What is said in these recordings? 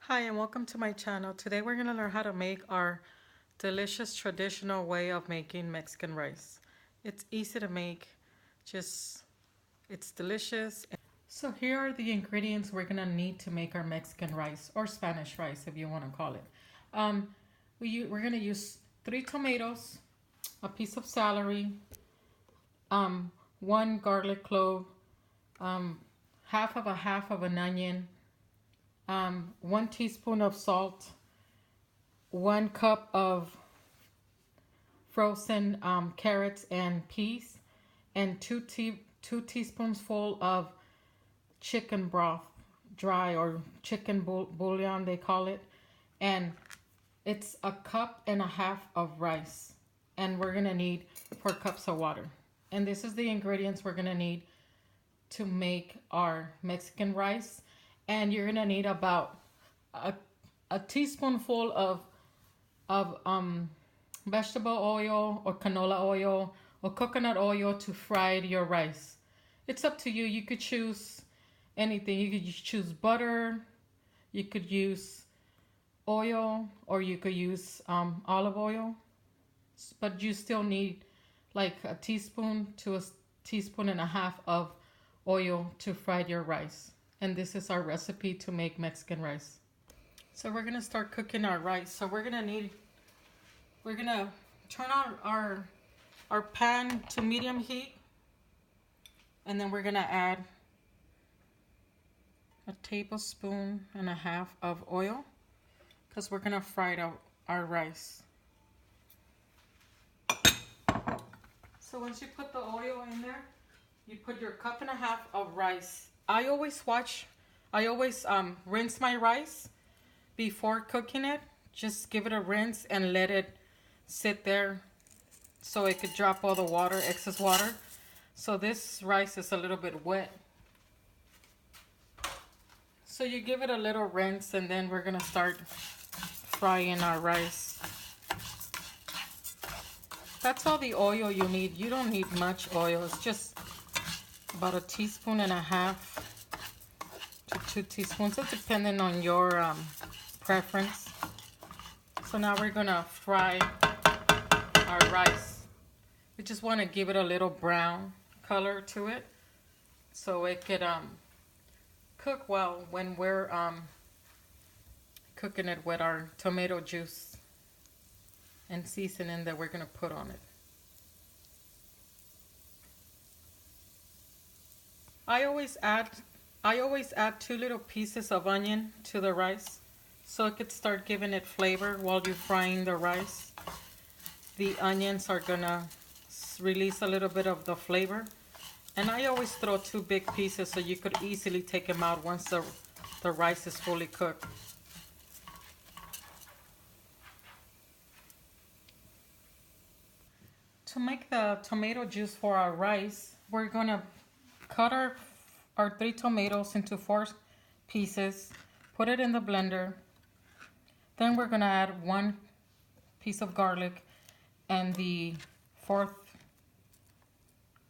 Hi and welcome to my channel. Today we're going to learn how to make our delicious traditional way of making Mexican rice. It's easy to make, just it's delicious. So here are the ingredients we're going to need to make our Mexican rice or Spanish rice if you want to call it. Um, we're going to use 3 tomatoes, a piece of celery, um, 1 garlic clove, um, half of an onion, 1 teaspoon of salt, 1 cup of frozen carrots and peas, and two teaspoons full of chicken broth, dry or chicken bouillon they call it, and it's 1.5 cups of rice, and we're gonna need 4 cups of water. And this is the ingredients we're gonna need to make our Mexican rice. And you're gonna need about a teaspoonful of vegetable oil or canola oil or coconut oil to fry your rice. It's up to you. You could choose anything. You could choose butter, you could use oil, or you could use olive oil. But you still need like a teaspoon to a teaspoon and a half of oil to fry your rice. And this is our recipe to make Mexican rice. So we're gonna start cooking our rice. So we're gonna turn on our pan to medium heat, and then we're gonna add 1.5 tablespoons of oil because we're gonna fry our rice. So once you put the oil in there, you put your 1.5 cups of rice. I always rinse my rice before cooking it. Just give it a rinse and let it sit there so it could drop all the water, excess water. So this rice is a little bit wet. So you give it a little rinse, and then we're gonna start frying our rice. That's all the oil you need. You don't need much oil. It's just about 1.5 teaspoons to 2 teaspoons, so depending on your preference. So now we're gonna fry our rice. We just want to give it a little brown color to it so it could cook well when we're cooking it with our tomato juice and seasoning that we're gonna put on it. I always add 2 little pieces of onion to the rice so it could start giving it flavor while you're frying the rice. The onions are gonna release a little bit of the flavor, and I always throw 2 big pieces so you could easily take them out once the rice is fully cooked. To make the tomato juice for our rice, we're gonna cut our 3 tomatoes into 4 pieces, put it in the blender. Then we're gonna add 1 piece of garlic and the 1/4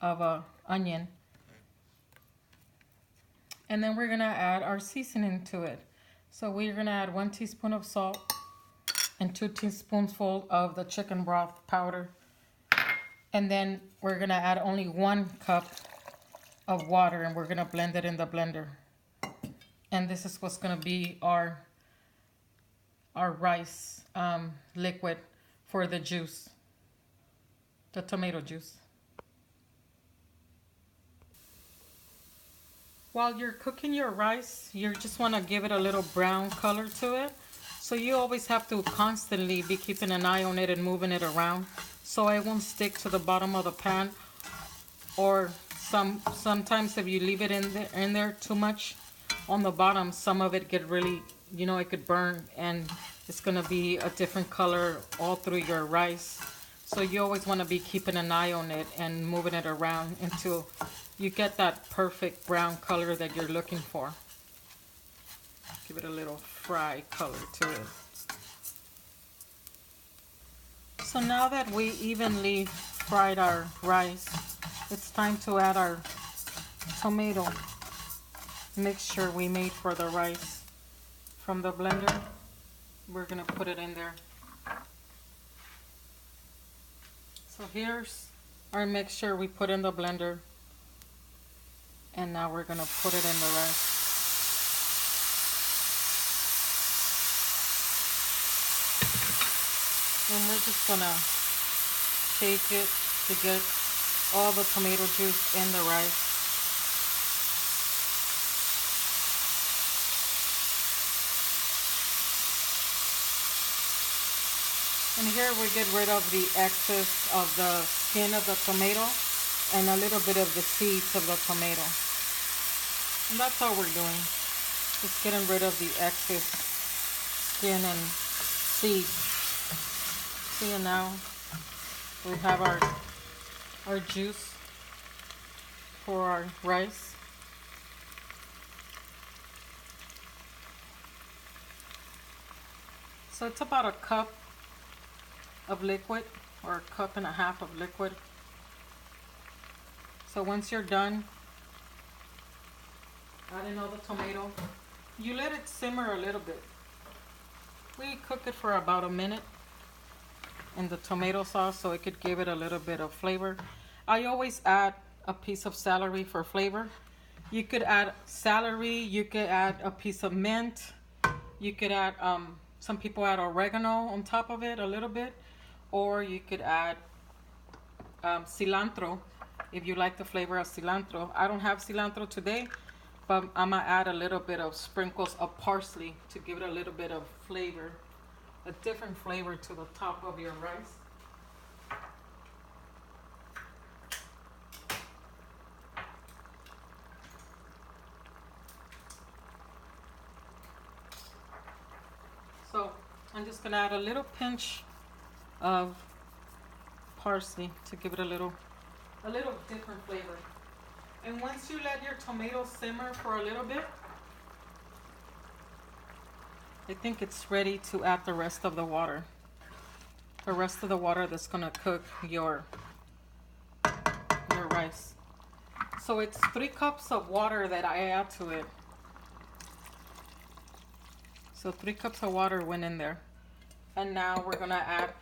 of a onion. And then we're gonna add our seasoning to it. So we're gonna add 1 teaspoon of salt and 2 teaspoonsful of the chicken broth powder. And then we're gonna add only 1 cup of water, and we're gonna blend it in the blender. And this is what's gonna be our rice liquid for the juice, the tomato juice. While you're cooking your rice, you just want to give it a little brown color to it. So you always have to constantly be keeping an eye on it and moving it around so it won't stick to the bottom of the pan. Or sometimes if you leave it in there too much on the bottom, some of it get really, it could burn, and it's going to be a different color all through your rice. So you always want to be keeping an eye on it and moving it around until you get that perfect brown color that you're looking for. Give it a little fry color to it. So now that we evenly fried our rice, it's time to add our tomato mixture we made for the rice. from the blender. We're gonna put it in there. So here's our mixture we put in the blender. And now we're gonna put it in the rice. And we're just gonna shake it to get all the tomato juice in the rice. And here we get rid of the excess of the skin of the tomato and a little bit of the seeds of the tomato. And that's all we're doing. Just getting rid of the excess skin and seeds. See, and now we have our juice for our rice. So it's about a cup of liquid, or a cup and a half of liquid. So once you're done adding all the tomato, you let it simmer a little bit. We cook it for about a minute in the tomato sauce so it could give it a little bit of flavor. I always add a piece of celery for flavor. You could add celery, you could add a piece of mint, you could add, some people add oregano on top of it a little bit, or you could add cilantro if you like the flavor of cilantro. I don't have cilantro today, but I'm gonna add a little bit of sprinkles of parsley to give it a little bit of flavor, a different flavor to the top of your rice. So I'm just gonna add a little pinch of parsley to give it a little different flavor. And once you let your tomato simmer for a little bit, I think it's ready to add the rest of the water. The rest of the water that's gonna cook your rice. So it's 3 cups of water that I add to it. So 3 cups of water went in there. And now we're gonna add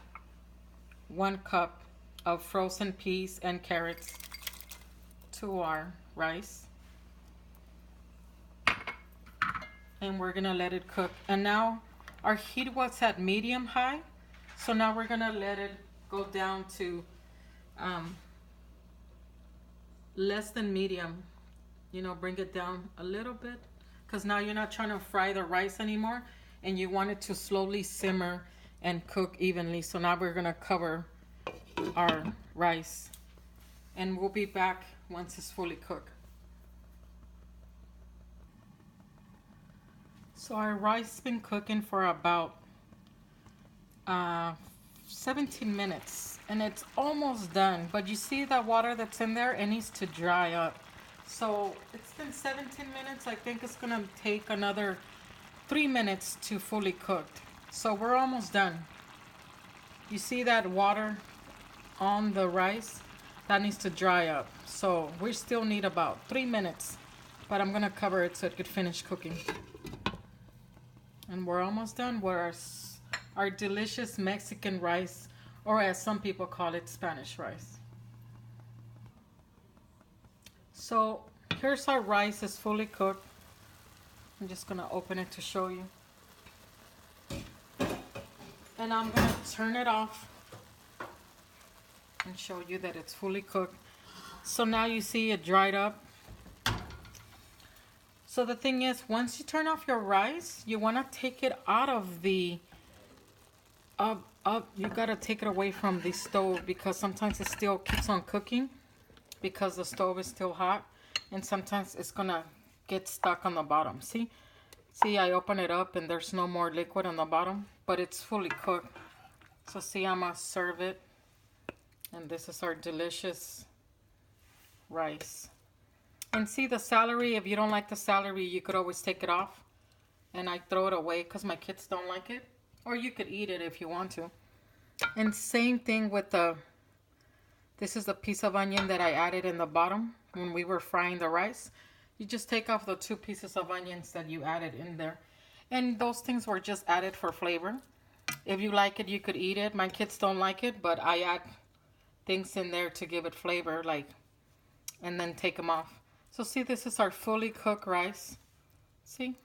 1 cup of frozen peas and carrots to our rice. And we're gonna let it cook. And now our heat was at medium high. So now we're gonna let it go down to less than medium. You know, bring it down a little bit, because now you're not trying to fry the rice anymore and you want it to slowly simmer and cook evenly. So now we're gonna cover our rice and we'll be back once it's fully cooked. So our rice has been cooking for about 17 minutes and it's almost done, but you see that water that's in there, it needs to dry up. So it's been 17 minutes. I think it's gonna take another 3 minutes to fully cook. So we're almost done. You see that water on the rice? That needs to dry up. So we still need about 3 minutes, but I'm gonna cover it so it could finish cooking. And we're almost done with our delicious Mexican rice, or as some people call it, Spanish rice. So here's our rice, is fully cooked. I'm just gonna open it to show you. And I'm gonna turn it off and show you that it's fully cooked. So now you see it dried up. So the thing is, once you turn off your rice, you wanna take it out of the, you gotta take it away from the stove, because sometimes it still keeps on cooking because the stove is still hot, and sometimes it's gonna get stuck on the bottom. See, I open it up and there's no more liquid on the bottom, but it's fully cooked. So see, I'm gonna serve it, and this is our delicious rice. And see the celery, if you don't like the celery, you could always take it off, and I throw it away because my kids don't like it, or you could eat it if you want to. And same thing with this is a piece of onion that I added in the bottom when we were frying the rice. You just take off the 2 pieces of onions that you added in there. And those things were just added for flavor. If you like it, you could eat it. My kids don't like it, but I add things in there to give it flavor, like, and then take them off. So see, this is our fully cooked rice. See?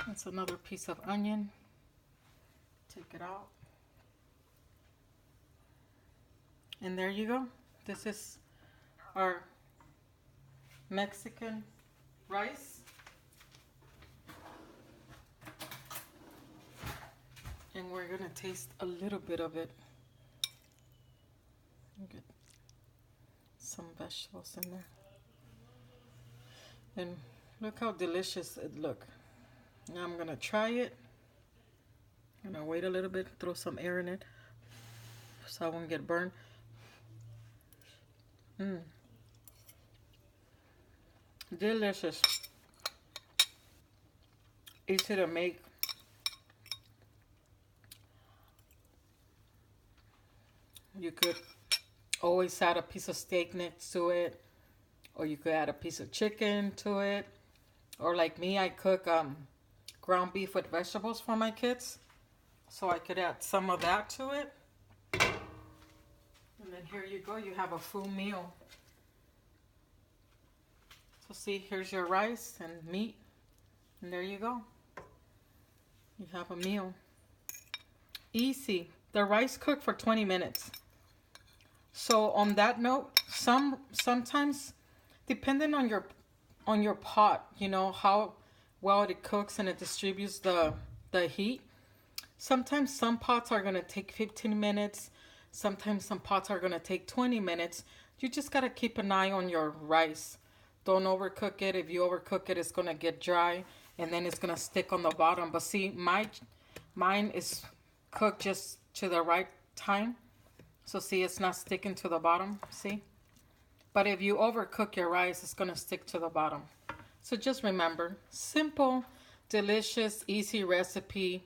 That's another piece of onion. Take it out. And there you go. This is our Mexican rice. And we're gonna taste a little bit of it. Get some vegetables in there. And look how delicious it looks. Now I'm gonna try it. I'm gonna wait a little bit, throw some air in it so I won't get burned. Delicious. Easy to make. You could always add a piece of steak next to it, or you could add a piece of chicken to it, or like me, I cook ground beef with vegetables for my kids, so I could add some of that to it. And then here you go, you have a full meal. So see, here's your rice and meat, and there you go. You have a meal. Easy. The rice cooked for 20 minutes. So on that note, sometimes depending on your pot, you know, how well it cooks and it distributes the heat. Sometimes some pots are going to take 15 minutes. Sometimes some pots are going to take 20 minutes. You just got to keep an eye on your rice. Don't overcook it. If you overcook it, it's going to get dry and then it's going to stick on the bottom. But see, mine is cooked just to the right time. So see, it's not sticking to the bottom, see? But if you overcook your rice, it's gonna stick to the bottom. So just remember, simple, delicious, easy recipe